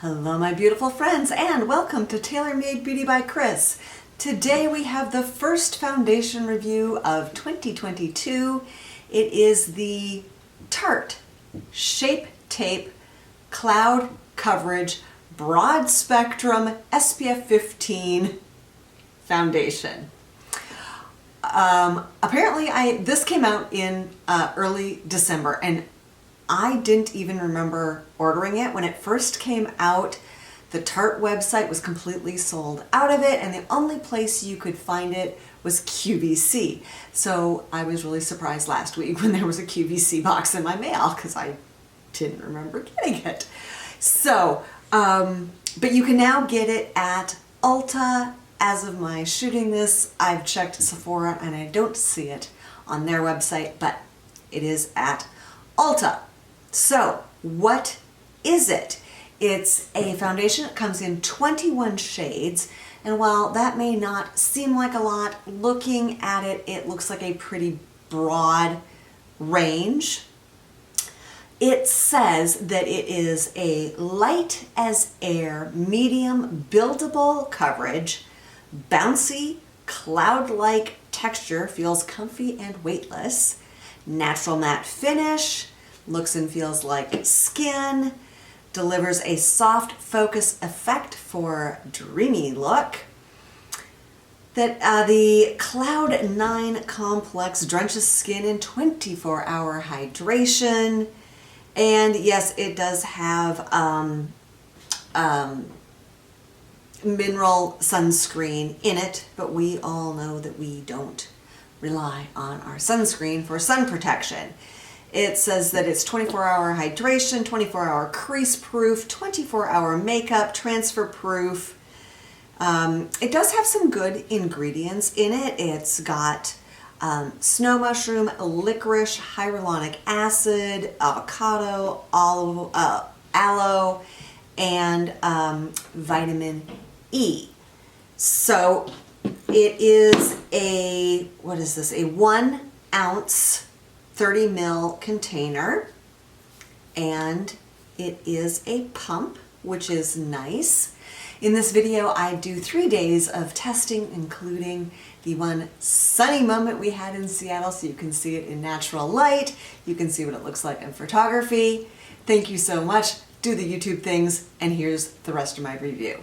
Hello my beautiful friends and welcome to Tailor Made Beauty by Kris. Today we have the first foundation review of 2022. It is the Tarte Shape Tape Cloud Coverage Broad Spectrum SPF 15 foundation. Apparently this came out in early December and I didn't even remember ordering it. When it first came out, the Tarte website was completely sold out of it and the only place you could find it was QVC. So I was really surprised last week when there was a QVC box in my mail because I didn't remember getting it. So, but you can now get it at Ulta. As of my shooting this, I've checked Sephora and I don't see it on their website, but it is at Ulta. So, what is it? It's a foundation that comes in 21 shades, and while that may not seem like a lot, looking at it, it looks like a pretty broad range. It says that it is a light as air, medium buildable coverage, bouncy, cloud-like texture, feels comfy and weightless, natural matte finish, looks and feels like skin, delivers a soft focus effect for dreamy look. That the Cloud 9 complex drenches skin in 24-hour hydration. And yes, it does have mineral sunscreen in it, but we all know that we don't rely on our sunscreen for sun protection. It says that it's 24-hour hydration, 24-hour crease proof, 24-hour makeup, transfer proof. It does have some good ingredients in it. It's got snow mushroom, licorice, hyaluronic acid, avocado, aloe, and vitamin E. So it is a, what is this? A 1 ounce 30 ml container, and it is a pump, which is nice. In this video, I do 3 days of testing, including the one sunny moment we had in Seattle, so you can see it in natural light. You can see what it looks like in photography. Thank you so much. Do the YouTube things, and here's the rest of my review.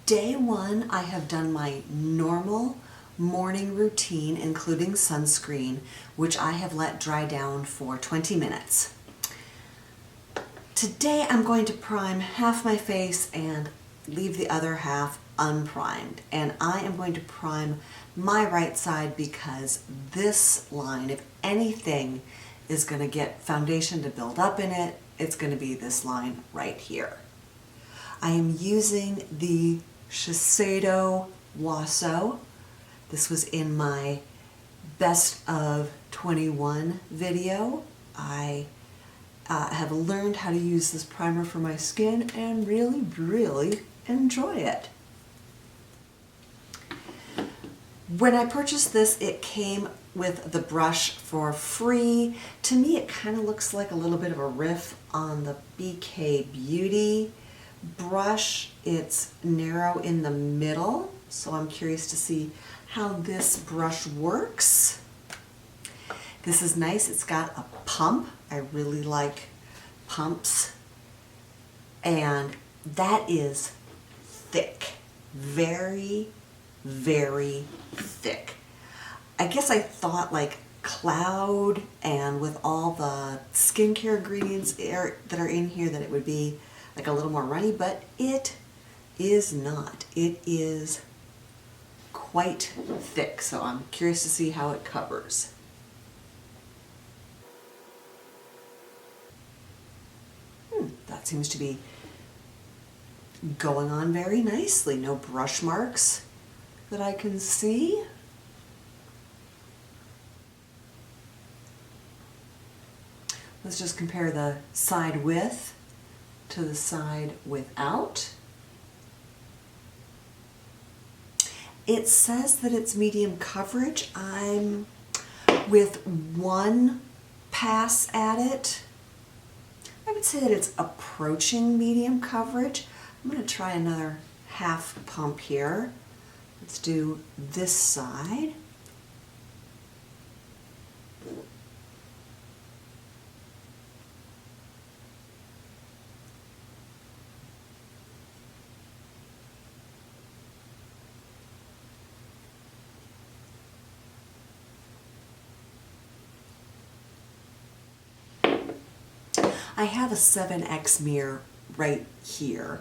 Day 1, I have done my normal morning routine, including sunscreen, which I have let dry down for 20 minutes. Today I'm going to prime half my face and leave the other half unprimed. And I am going to prime my right side because this line, if anything, is going to get foundation to build up in it. It's going to be this line right here. I am using the Shiseido Waso. This was in my best of 21 video. I have learned how to use this primer for my skin and really enjoy it. When I purchased this, it came with the brush for free. To me, it kind of looks like a little bit of a riff on the BK Beauty brush. It's narrow in the middle, so I'm curious to see how this brush works. This is nice. It's got a pump. I really like pumps. And that is thick. Very thick. I guess I thought like Cloud and with all the skincare ingredients that are in here that it would be like a little more runny, but it is not. It is quite thick, so I'm curious to see how it covers. That seems to be going on very nicely. No brush marks that I can see. Let's just compare the side with to the side without. It says that it's medium coverage. I'm with one pass at it. I would say that it's approaching medium coverage. I'm going to try another half pump here. Let's do this side. I have a 7X mirror right here,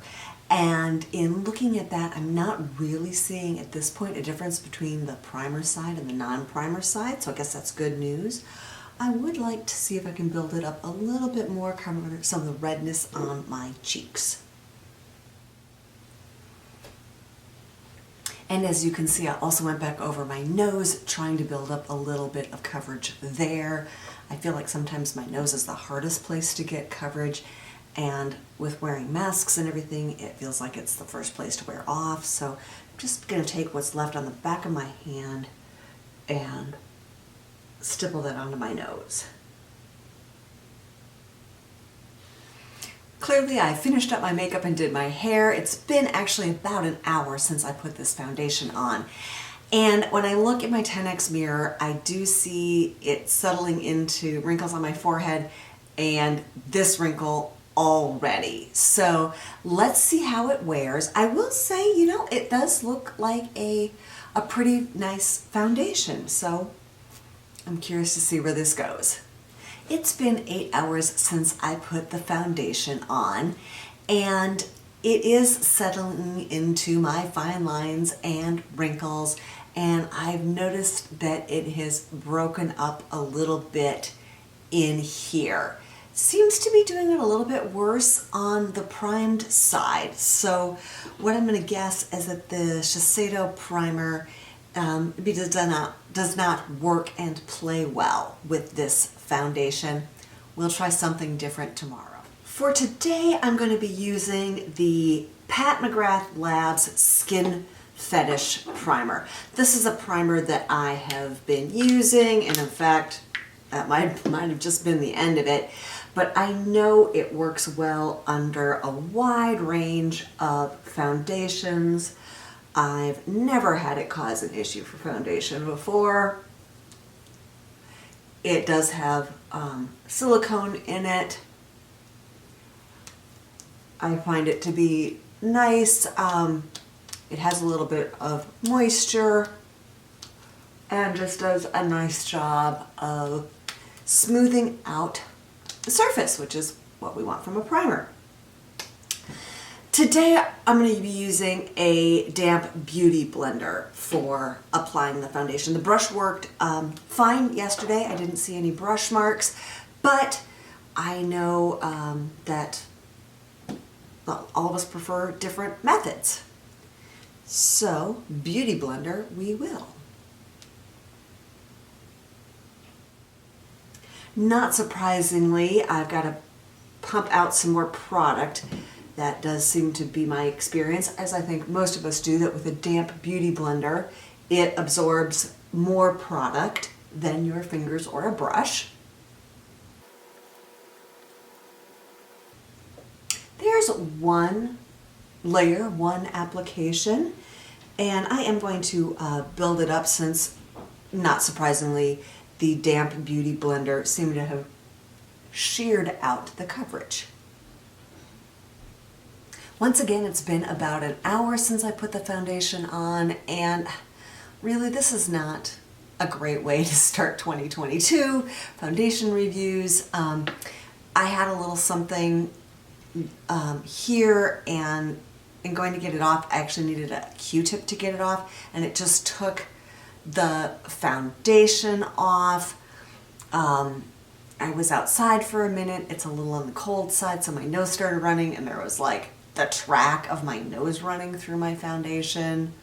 and in looking at that, I'm not really seeing at this point a difference between the primer side and the non-primer side, so I guess that's good news. I would like to see if I can build it up a little bit more, cover some of the redness on my cheeks. And as you can see, I also went back over my nose, trying to build up a little bit of coverage there. I feel like sometimes my nose is the hardest place to get coverage, and with wearing masks and everything, it feels like it's the first place to wear off. So I'm just going to take what's left on the back of my hand and stipple that onto my nose. Clearly, I finished up my makeup and did my hair. It's been actually about an hour since I put this foundation on. And when I look at my 10X mirror, I do see it settling into wrinkles on my forehead and this wrinkle already. So let's see how it wears. I will say, you know, it does look like a pretty nice foundation. So I'm curious to see where this goes. It's been 8 hours since I put the foundation on, and it is settling into my fine lines and wrinkles, and I've noticed that it has broken up a little bit in here. Seems to be doing it a little bit worse on the primed side. So what I'm going to guess is that the Shiseido primer does not work and play well with this foundation. We'll try something different tomorrow. For today, I'm going to be using the Pat McGrath Labs Skin Fetish Primer. This is a primer that I have been using, and in fact, that might have just been the end of it, but I know it works well under a wide range of foundations. I've never had it cause an issue for foundation before. It does have silicone in it. I find it to be nice. It has a little bit of moisture and just does a nice job of smoothing out the surface, which is what we want from a primer. Today I'm going to be using a damp beauty blender for applying the foundation. The brush worked fine yesterday. I didn't see any brush marks, but I know that all of us prefer different methods. So, beauty blender we will. Not surprisingly, I've got to pump out some more product. That does seem to be my experience, as I think most of us do, that with a damp beauty blender, it absorbs more product than your fingers or a brush. There's one layer, one application, and I am going to build it up since, not surprisingly, the damp beauty blender seemed to have sheared out the coverage. Once again, it's been about an hour since I put the foundation on, and really this is not a great way to start 2022 foundation reviews. I had a little something here, and in going to get it off, I actually needed a Q-tip to get it off, and it just took the foundation off. I was outside for a minute. It's a little on the cold side, so my nose started running, and there was like the track of my nose running through my foundation.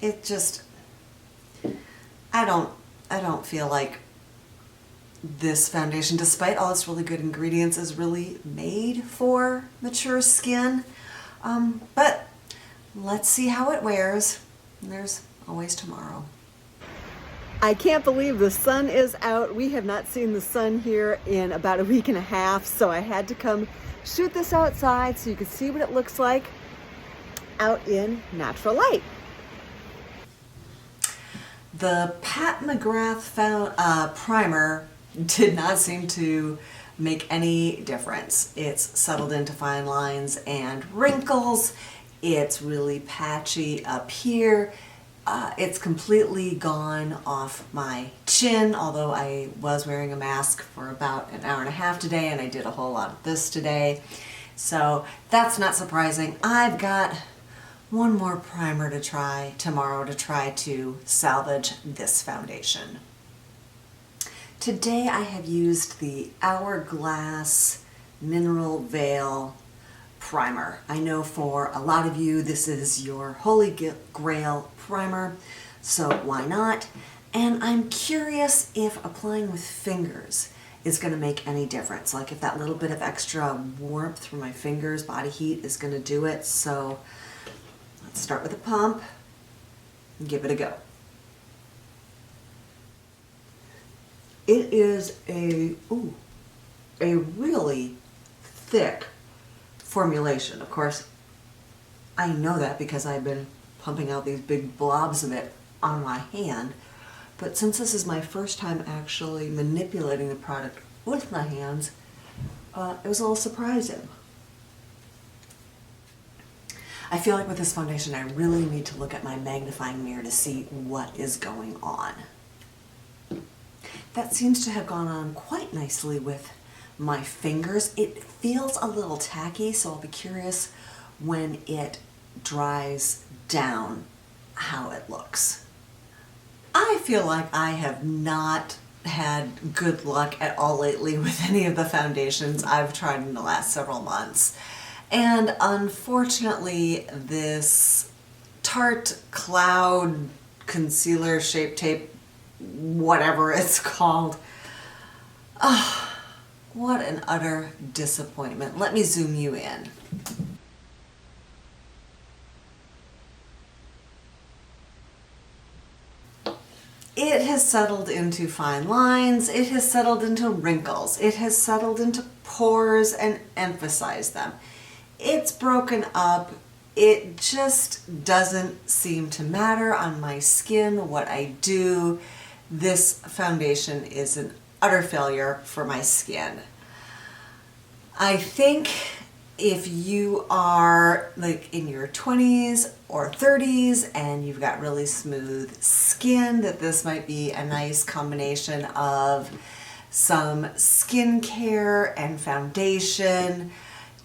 It just, I don't feel like this foundation, despite all its really good ingredients, is really made for mature skin. But let's see how it wears. There's always tomorrow. I can't believe the sun is out. We have not seen the sun here in about a week and a half, so I had to come shoot this outside so you could see what it looks like out in natural light. The Pat McGrath primer did not seem to make any difference. It's settled into fine lines and wrinkles. It's really patchy up here. It's completely gone off my chin, although I was wearing a mask for about an hour and a half today, and I did a whole lot of this today. So that's not surprising. I've got one more primer to try tomorrow to try to salvage this foundation. Today I have used the Hourglass Mineral Veil primer. I know for a lot of you this is your holy grail primer, so why not? And I'm curious if applying with fingers is going to make any difference, like if that little bit of extra warmth from my fingers, body heat, is going to do it. So let's start with a pump and give it a go. It is a really thick formulation. Of course, I know that because I've been pumping out these big blobs of it on my hand. But since this is my first time actually manipulating the product with my hands, it was a little surprising. I feel like with this foundation I really need to look at my magnifying mirror to see what is going on. That seems to have gone on quite nicely with my fingers. It feels a little tacky, so I'll be curious when it dries down how it looks. I feel like I have not had good luck at all lately with any of the foundations I've tried in the last several months. And unfortunately, this Tarte Cloud concealer shape tape, whatever it's called, what an utter disappointment. Let me zoom you in. It has settled into fine lines, it has settled into wrinkles, it has settled into pores and emphasized them. It's broken up. It just doesn't seem to matter on my skin what I do. This foundation is an utter failure for my skin. I think if you are like in your 20s or 30s and you've got really smooth skin, that this might be a nice combination of some skincare and foundation.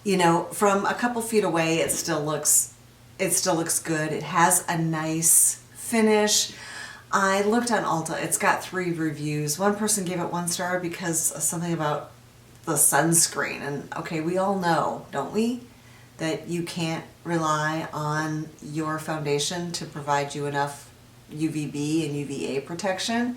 You know, from a couple feet away it still looks good. It has a nice finish. I looked on Ulta. It's got 3 reviews. One person gave it 1 star because of something about the sunscreen. And okay, we all know, don't we, that you can't rely on your foundation to provide you enough UVB and UVA protection.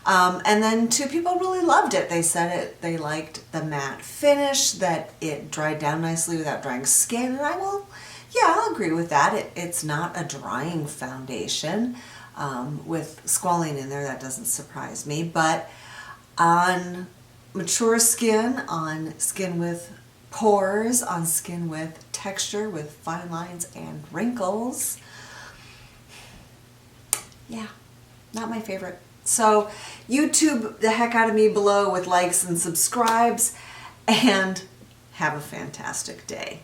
And then 2 people really loved it. They said they liked the matte finish, that it dried down nicely without drying skin. And I'll agree with that. It's not a drying foundation. With squalene in there, that doesn't surprise me. But on mature skin, on skin with pores, on skin with texture, with fine lines and wrinkles, yeah, not my favorite. So YouTube the heck out of me below with likes and subscribes, and have a fantastic day.